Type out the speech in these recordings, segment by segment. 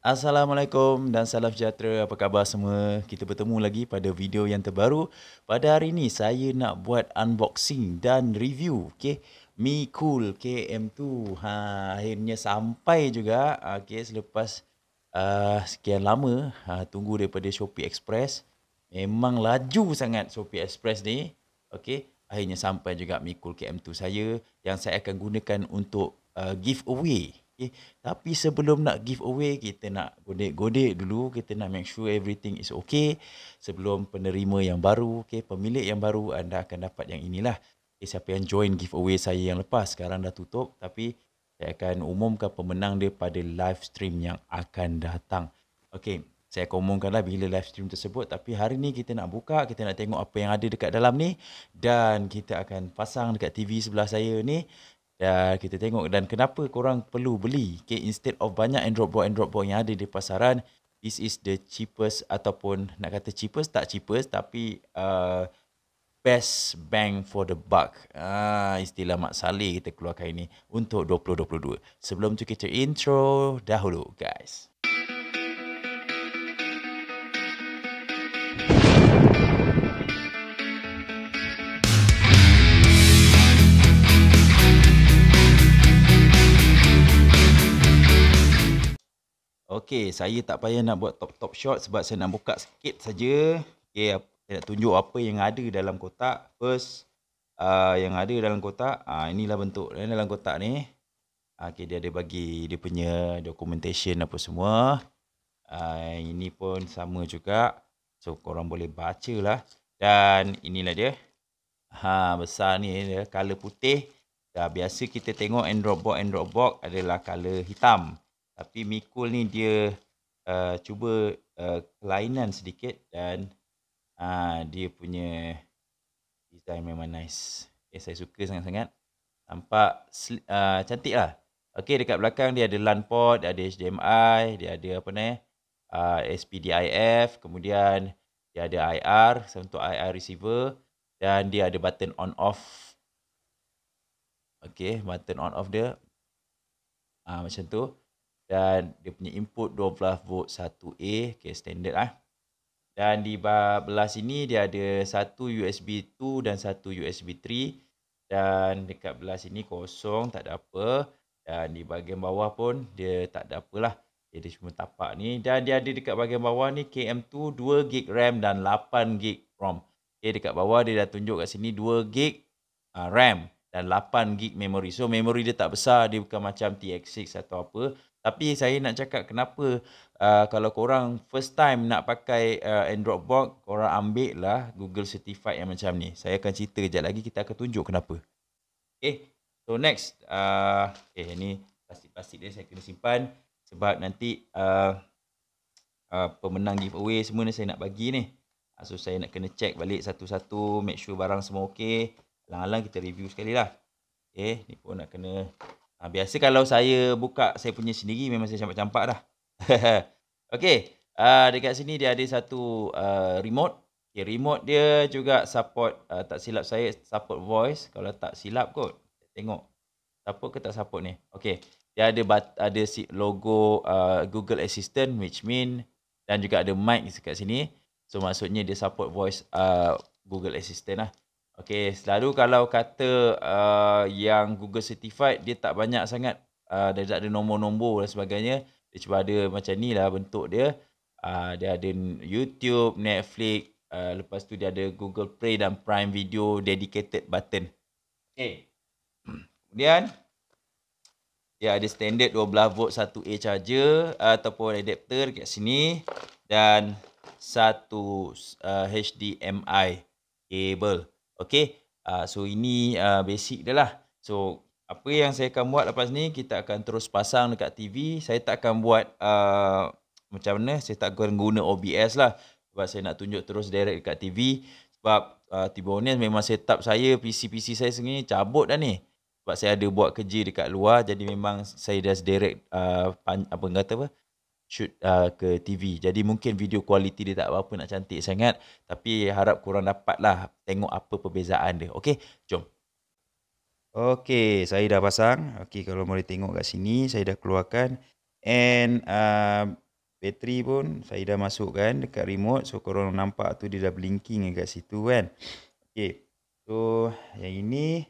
Assalamualaikum dan salam sejahtera. Apa khabar semua? Kita bertemu lagi pada video yang terbaru. Pada hari ini saya nak buat unboxing dan review, Mi Cool KM2. Akhirnya sampai juga, selepas sekian lama tunggu daripada Shopee Express. Memang laju sangat Shopee Express ni. Akhirnya sampai juga Mi Cool KM2 saya yang saya akan gunakan untuk giveaway. Tapi sebelum nak give away, kita nak godek-godek dulu. Kita nak make sure everything is okay. Sebelum penerima yang baru, pemilik yang baru, anda akan dapat yang inilah. Siapa yang join giveaway saya yang lepas, sekarang dah tutup. Tapi saya akan umumkan pemenang dia pada live stream yang akan datang. Saya akan umumkanlah bila live stream tersebut. Tapi hari ni kita nak buka, kita nak tengok apa yang ada dekat dalam ni. Dan kita akan pasang dekat TV sebelah saya ni. Dan kita tengok dan kenapa korang perlu beli. Instead of banyak Android box yang ada di pasaran, this is the cheapest ataupun nak kata cheapest tak cheapest, tapi best bang for the buck. Istilah Mak Saleh kita keluarkan ini untuk 2022. Sebelum tu kita intro dahulu guys. Saya tak payah nak buat top shot sebab saya nak buka sikit saja. Saya nak tunjuk apa yang ada dalam kotak. First, yang ada dalam kotak, inilah bentuk dalam kotak ni. Dia ada bagi dia punya documentation apa semua. Ini pun sama juga. So, korang boleh baca lah. Dan inilah dia. Besar ni dia, color putih. Biasa kita tengok Android box adalah color hitam. Tapi Mi Cool ni dia cuba kelainan sedikit dan dia punya design memang nice. Saya suka sangat-sangat. Nampak cantik lah. Dekat belakang dia ada LAN port, dia ada HDMI, dia ada SPDIF, kemudian dia ada IR untuk IR receiver dan dia ada button on off. Button on off dia macam tu. Dan dia punya input 12 volt 1A, standard lah. Dan di belah sini dia ada satu USB 2 dan satu USB 3. Dan dekat belah sini kosong, tak ada apa. Dan di bahagian bawah pun dia tak ada apalah. Dia cuma tapak ni. Dan dia ada dekat bahagian bawah ni KM2 2GB RAM dan 8GB ROM. Dekat bawah dia dah tunjuk kat sini 2GB RAM dan 8GB memory. So memory dia tak besar, dia bukan macam TX6 atau apa. Tapi saya nak cakap kenapa kalau korang first time nak pakai Android box, korang ambil lah Google Certified yang macam ni. Saya akan cerita kejap lagi, kita akan tunjuk kenapa. So next, ni plastik-plastik dia saya kena simpan. Sebab nanti pemenang giveaway semua ni saya nak bagi ni. So saya nak kena check balik satu-satu, make sure barang semua okey. Alang-alang kita review sekali lah. Ni pun nak kena. Biasa kalau saya buka saya punya sendiri memang saya campak-campak dah. Dekat sini dia ada satu remote. Remote dia juga support, tak silap saya support voice. Kalau tak silap kot, tengok support ke tak support ni. Dia ada logo Google Assistant, which mean, dan juga ada mic dekat sini. So maksudnya dia support voice Google Assistant lah. Selalu kalau kata yang Google Certified, dia tak banyak sangat. Dia tak ada nombor-nombor dan sebagainya. Dia cuma ada macam ni lah bentuk dia. Dia ada YouTube, Netflix. Lepas tu dia ada Google Play dan Prime Video dedicated button. Kemudian dia ada standard 12 volt 1A charger ataupun adapter kat sini. Dan satu HDMI cable. So ini basic dia lah. So apa yang saya akan buat lepas ni, kita akan terus pasang dekat TV. Saya tak akan buat macam mana, saya tak akan guna OBS lah. Sebab saya nak tunjuk terus direct dekat TV. Sebab to be honest, memang setup saya, PC saya sebenarnya cabut dah ni. Sebab saya ada buat kerja dekat luar. Jadi memang saya dah direct shoot ke TV. Jadi mungkin video quality dia tak apa nak cantik sangat. Tapi harap korang dapat lah tengok apa perbezaan dia. Jom. Saya dah pasang. Kalau boleh tengok kat sini, saya dah keluarkan. And bateri pun saya dah masukkan dekat remote. So korang nampak tu dia dah blinking dekat situ kan. Okay. So yang ini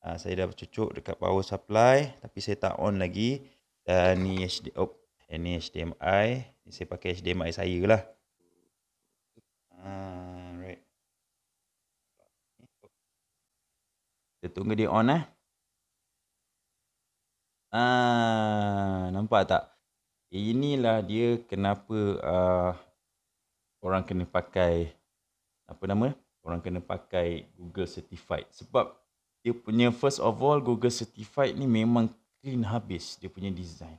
saya dah cucuk dekat power supply tapi saya tak on lagi. Dan ni ni HDMI. Ni saya pakai HDMI saya lah. Right. Kita tunggu dia on nampak tak? Inilah dia kenapa orang kena pakai orang kena pakai Google Certified. Sebab dia punya first of all Google Certified ni memang clean habis dia punya design.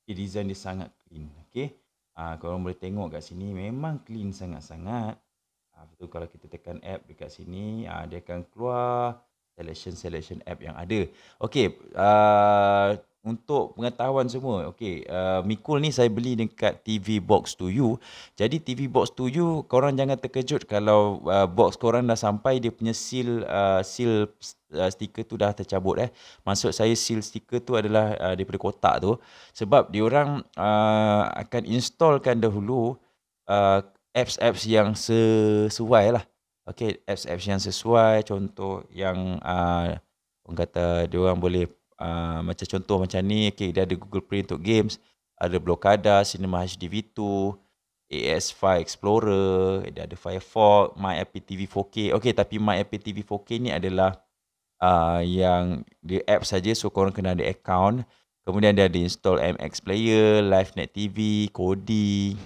Design dia sangat clean. Okay. Korang boleh tengok kat sini memang clean sangat-sangat. Betul, kalau kita tekan app dekat sini, dia akan keluar selection app yang ada. Okey, untuk pengetahuan semua, okey, Mikul ni saya beli dekat TV Box to You. Jadi TV Box to You, korang jangan terkejut kalau box korang dah sampai, dia punya seal stiker tu dah tercabut. Maksud saya seal stiker tu adalah daripada kotak tu. Sebab diorang akan installkan dahulu apps yang sesuai lah. Okay, apps yang sesuai. Contoh yang orang kata diorang boleh macam contoh macam ni. Okay, dia ada Google Play untuk games, ada Blokada, Cinema HD V2, AS5 Explorer, dia ada Firefox, My IPTV 4K. Okay, tapi My IPTV 4K ni adalah yang dia app saja, so korang kena ada account. Kemudian dia ada install MX Player, LiveNet TV, Kodi,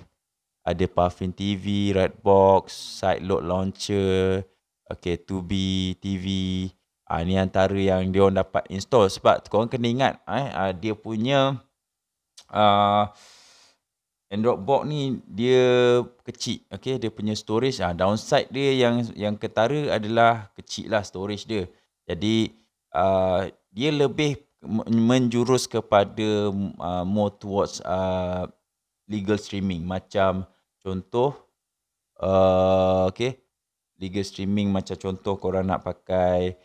ada Puffin TV, Redbox, Sideload Launcher, okay, Tubi TV. Ni antara yang dia orang dapat install. Sebab korang kena ingat, dia punya Android box ni dia kecil. Okay, dia punya storage, downside dia yang ketara adalah kecil lah storage dia. Jadi dia lebih menjurus kepada more towards legal streaming. Macam contoh, okay, legal streaming macam contoh korang nak pakai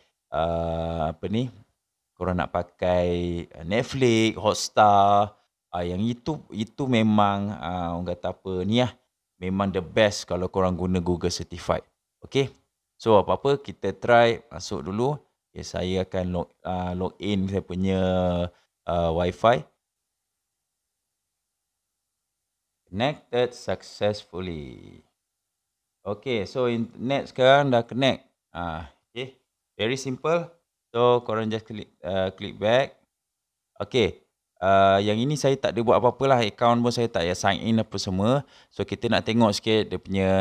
korang nak pakai Netflix, Hotstar, yang itu memang orang kata apa ni memang the best kalau korang guna Google Certified. Okay, so apa-apa kita try masuk dulu. Okay, saya akan log in saya punya Wi-Fi. Connected successfully. Okay, so internet sekarang dah connect. Okay, very simple. So korang just click back. Okay, yang ini saya tak ada buat apa-apa lah. Account pun saya tak sign in apa semua. So kita nak tengok sikit dia punya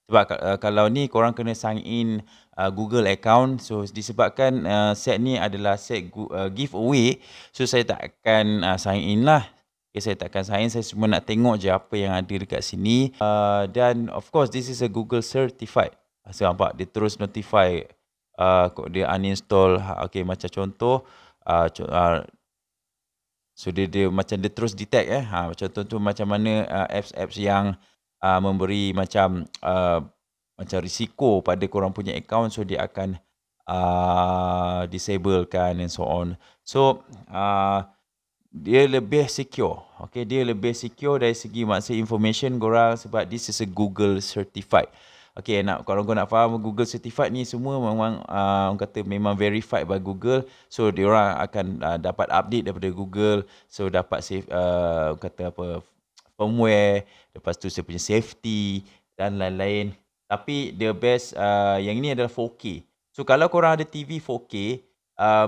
sebab kalau ni korang kena sign in Google account. So disebabkan set ni adalah set giveaway, so saya tak akan sign in lah. Okay, saya tak akan sign in, saya cuma nak tengok je apa yang ada dekat sini. Dan of course this is a Google Certified. So nampak dia terus notify dia uninstall. Okay, macam contoh so dia macam dia terus detect macam contoh macam mana apps yang memberi macam risiko pada korang punya account, so dia akan disablekan and so on. So dia lebih secure. Okay, dia lebih secure dari segi maksud information korang, sebab this is a Google Certified. Okay, kalau kau nak faham Google Certified ni semua memang orang kata memang verified by Google. So diorang akan dapat update daripada Google. So dapat kata apa, firmware, lepas tu saya punya safety dan lain-lain. Tapi the best yang ini adalah 4K. So kalau korang ada TV 4K,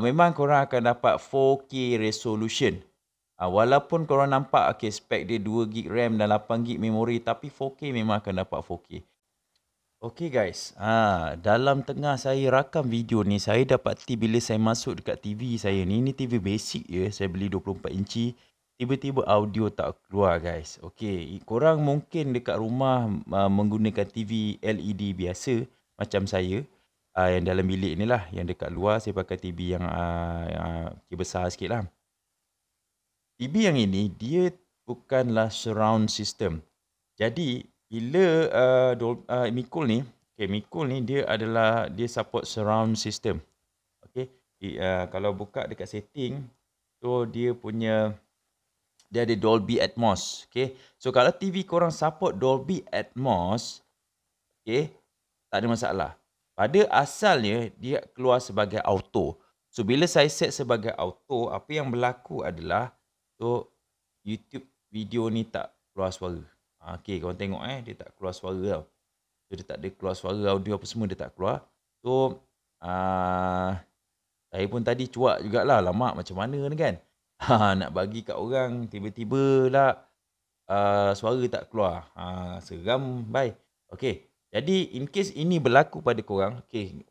memang korang akan dapat 4K resolution. Walaupun korang nampak spek dia 2GB RAM dan 8GB memori, tapi 4K memang akan dapat 4K. Okay guys, dalam tengah saya rakam video ni, saya dapati bila saya masuk dekat TV saya ni TV basic je, saya beli 24 inci, tiba-tiba audio tak keluar guys. Okay, korang mungkin dekat rumah menggunakan TV LED biasa macam saya, yang dalam bilik ni lah, yang dekat luar saya pakai TV yang besar sikit lah. TV yang ini dia bukanlah surround system. Jadi bila Mikul ni, Mikul ni dia support surround system. Okay, kalau buka dekat setting, so dia punya dia ada Dolby Atmos. Okay. So kalau TV korang support Dolby Atmos, okay, tak ada masalah. Pada asalnya dia keluar sebagai auto. So bila saya set sebagai auto, apa yang berlaku adalah so YouTube video ni tak keluar suara. Okay, korang tengok dia tak keluar suara tau. So dia tak ada keluar suara audio apa semua, dia tak keluar. So saya pun tadi cuak jugalah, lama macam mana ni kan. Nak bagi kat orang, tiba-tiba lah suara tak keluar. Seram, bye. Okay, jadi in case ini berlaku pada korang, okay,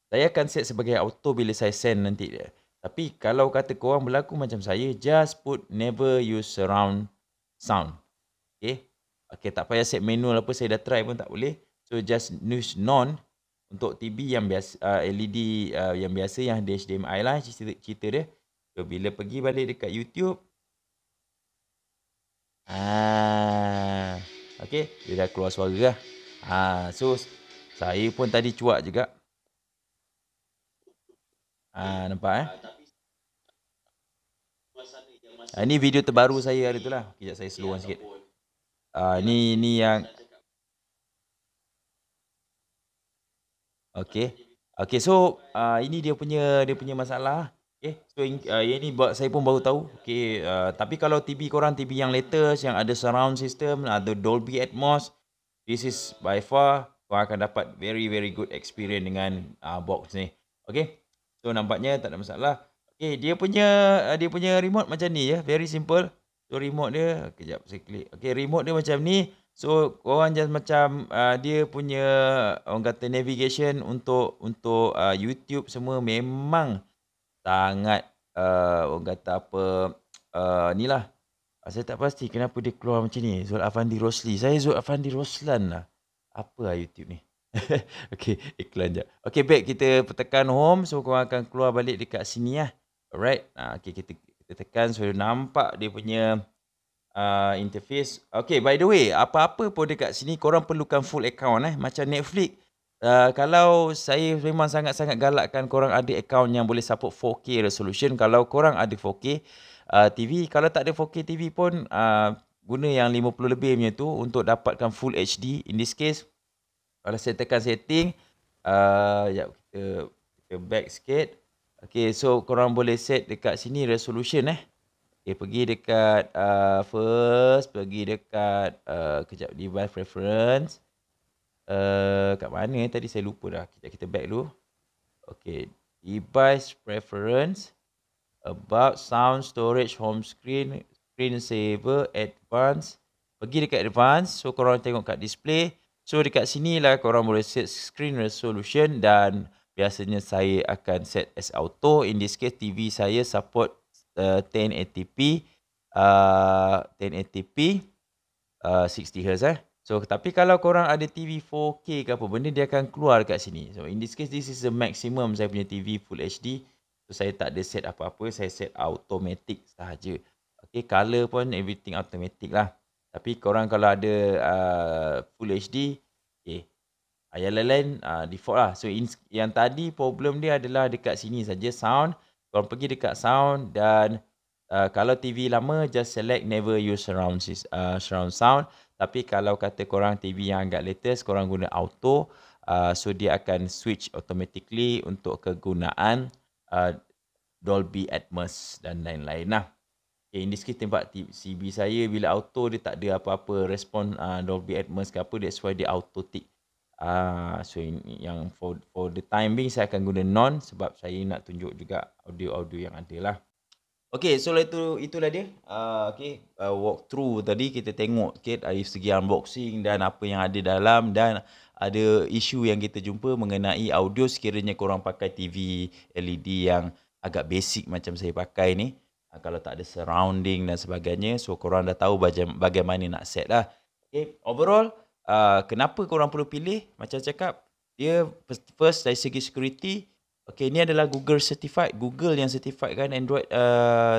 saya akan set sebagai auto bila saya send nanti. Tapi kalau kata korang berlaku macam saya, just put never use surround sound. Okay, okay, tak payah set manual apa, saya dah try pun tak boleh. So just use non untuk TV yang biasa, LED yang biasa, yang HDMI lah cerita dia. So bila pergi balik dekat YouTube, okay, dia dah keluar suara lah. So saya pun tadi cuak juga. Nampak ini video terbaru saya hari tu lah. Kejap saya slowkan sikit. Ni yang okay. Okay, so ini dia punya masalah. Okay, so yang ni saya pun baru tahu. Okay, tapi kalau TV korang, TV yang latest, yang ada surround system, ada Dolby Atmos, this is by far korang akan dapat very very good experience dengan box ni. Okay, so nampaknya tak ada masalah. Okay, dia punya remote macam ni je, very simple. So remote dia, kejap saya klik. Okay, remote dia macam ni. So korang just macam dia punya orang kata navigation untuk YouTube semua memang sangat orang kata apa, ni lah. Saya tak pasti kenapa dia keluar macam ni. Zul Afandi Rosli. Saya Zul Afandi Roslan lah. Apa lah YouTube ni? Okay, iklan je. Okay, baik, kita tekan home. So korang akan keluar balik dekat sini lah. Alright. Okay, kita tekan. So nampak dia punya interface. Okay, by the way, apa-apa pun dekat sini korang perlukan full account macam Netflix. Kalau saya memang sangat-sangat galakkan korang ada account yang boleh support 4K resolution. Kalau korang ada 4K TV, kalau tak ada 4K TV pun guna yang 50 lebih punya tu untuk dapatkan full HD. In this case, kalau saya tekan setting, kita back sikit. Okay, so korang boleh set dekat sini resolution Okay, pergi dekat first, pergi dekat kejap, device preference. Kat mana tadi saya lupa dah. Kejap, kita back dulu. Okay, device preference, about, sound, storage, home screen, screen saver, advanced. Pergi dekat advanced, so korang tengok kat display. So dekat sini lah korang boleh set screen resolution, dan biasanya saya akan set as auto. In this case, TV saya support 1080p 60Hz So tapi kalau korang ada TV 4K ke apa benda, dia akan keluar kat sini. So in this case, this is the maximum saya punya TV Full HD. So saya tak ada set apa-apa, saya set automatic sahaja. Okay, color pun everything automatic lah. Tapi korang kalau ada Full HD, okay, yang lain-lain default lah. So yang tadi problem dia adalah dekat sini saja, sound. Korang pergi dekat sound, dan kalau TV lama, just select never use surround sound. Tapi kalau kata korang TV yang agak latest, korang guna auto, so dia akan switch automatically untuk kegunaan Dolby Atmos dan lain-lain lah. Okay, in this case tempat CB saya bila auto dia tak ada apa-apa respon Dolby Atmos ke apa, that's why dia auto tick. So yang for the time being saya akan guna non, sebab saya nak tunjuk juga audio-audio yang ada lah. Okay, so itulah dia. Walkthrough tadi kita tengok sikit dari segi unboxing dan apa yang ada dalam, dan ada isu yang kita jumpa mengenai audio sekiranya korang pakai TV LED yang agak basic macam saya pakai ni. Kalau tak ada surrounding dan sebagainya, so korang dah tahu bagaimana nak set lah. Okay, overall, kenapa korang perlu pilih? Macam cakap, dia first dari segi security. Okay, ni adalah Google certified. Google yang certified kan Android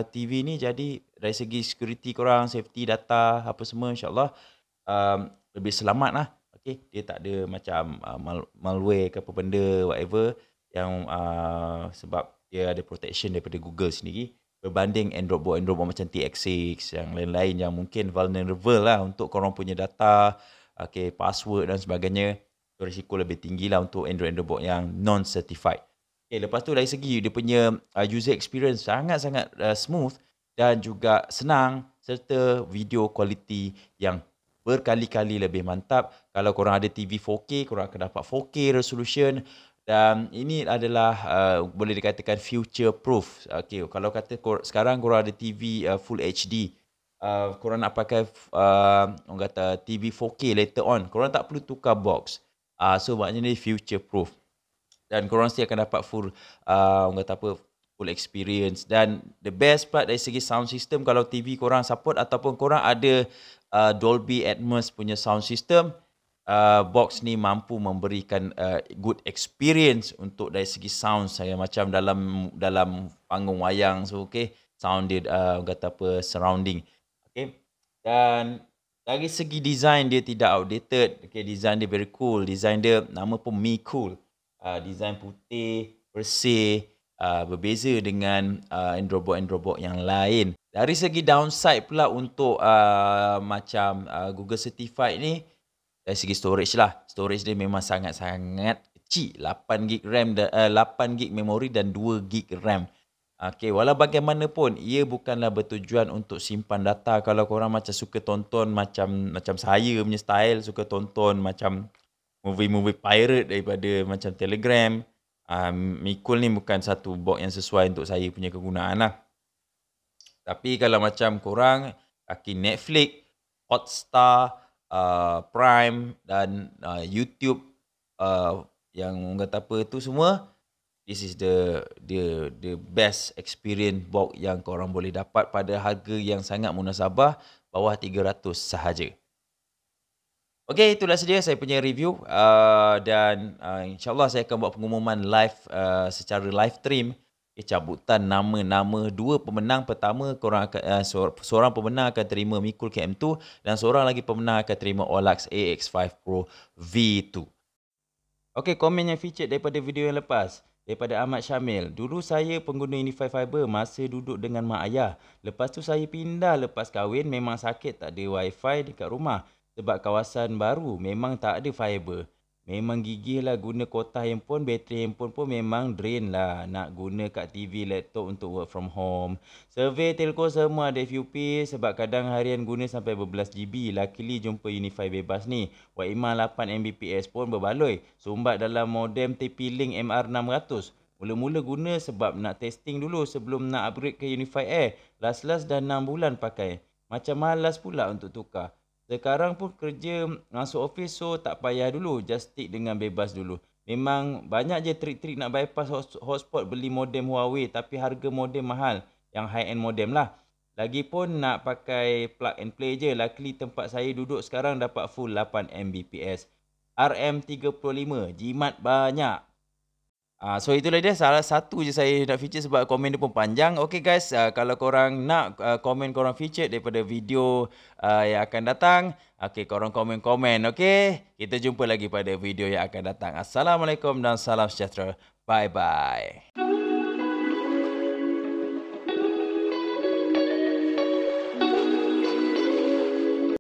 TV ni. Jadi dari segi security korang, safety data, apa semua, insyaAllah lebih selamat lah. Okay, dia tak ada macam malware ke apa benda, whatever, yang sebab dia ada protection daripada Google sendiri. berbanding Android box macam TX6 yang lain-lain yang mungkin vulnerable lah untuk korang punya data, password dan sebagainya. So, risiko lebih tinggi lah untuk Android box yang non-certified. Lepas tu dari segi dia punya user experience sangat-sangat smooth dan juga senang, serta video quality yang berkali-kali lebih mantap. Kalau korang ada TV 4K, korang akan dapat 4K resolution. Dan ini adalah boleh dikatakan future proof. Kalau kata sekarang korang ada TV Full HD, korang nak pakai orang kata TV 4K later on, korang tak perlu tukar box. So maknanya ni future proof. Dan korang mesti akan dapat full orang kata apa, full experience. Dan the best part dari segi sound system, kalau TV korang support ataupun korang ada Dolby Atmos punya sound system, box ni mampu memberikan good experience untuk dari segi sound saya, macam dalam panggung wayang. So sound dia orang kata apa, surrounding. Dan dari segi design dia tidak outdated. Design dia very cool. Design dia nama pun Me Cool. Design putih, bersih, berbeza dengan Android box yang lain. Dari segi downside pula untuk macam Google Certified ni, dari segi storage lah. Storage dia memang sangat-sangat kecil. 8GB RAM, 8GB memori dan 2GB RAM. Walau bagaimanapun, ia bukanlah bertujuan untuk simpan data. Kalau korang macam suka tonton macam saya punya style, suka tonton macam movie-movie pirate daripada macam Telegram, Mikul ni bukan satu box yang sesuai untuk saya punya kegunaan lah. Tapi kalau macam korang Netflix, Hotstar, Prime dan YouTube, yang orang kata apa tu semua, this is the best experience box yang korang boleh dapat pada harga yang sangat munasabah, bawah 300 sahaja. Itulah saja saya punya review, dan insyaAllah saya akan buat pengumuman live, secara live stream, cabutan nama-nama dua pemenang. Pertama, korang akan, seorang pemenang akan terima Mi Cool KM2 dan seorang lagi pemenang akan terima OLX AX5 Pro V2. Komen yang featured daripada video yang lepas, daripada Ahmad Syamil. Dulu saya pengguna Unify Fiber masa duduk dengan mak ayah. Lepas tu saya pindah lepas kahwin, memang sakit tak ada wifi dekat rumah. Sebab kawasan baru memang tak ada fiber. Memang gigih lah guna kuota handphone, bateri handphone pun memang drain lah. Nak guna kat TV, laptop untuk work from home. Survey telco semua ada FUP sebab kadang harian guna sampai berbelas GB. Luckily jumpa Unify bebas ni. WiMA 8 Mbps pun berbaloi. Sumbat dalam modem TP-Link MR600. Mula-mula guna sebab nak testing dulu sebelum nak upgrade ke Unify Air. Last dah 6 bulan pakai. Macam malas pula untuk tukar. Sekarang pun kerja masuk office, so tak payah dulu. Just stick dengan bebas dulu. Memang banyak je trik-trik nak bypass hotspot, beli modem Huawei. Tapi harga modem mahal. Yang high-end modem lah. Lagipun nak pakai plug and play je. Luckily tempat saya duduk sekarang dapat full 8 Mbps. RM35. Jimat banyak. So itulah dia, salah satu je saya nak feature sebab komen dia pun panjang. Guys, kalau korang nak komen korang feature daripada video yang akan datang, korang komen-komen. Kita jumpa lagi pada video yang akan datang. Assalamualaikum dan salam sejahtera. Bye-bye.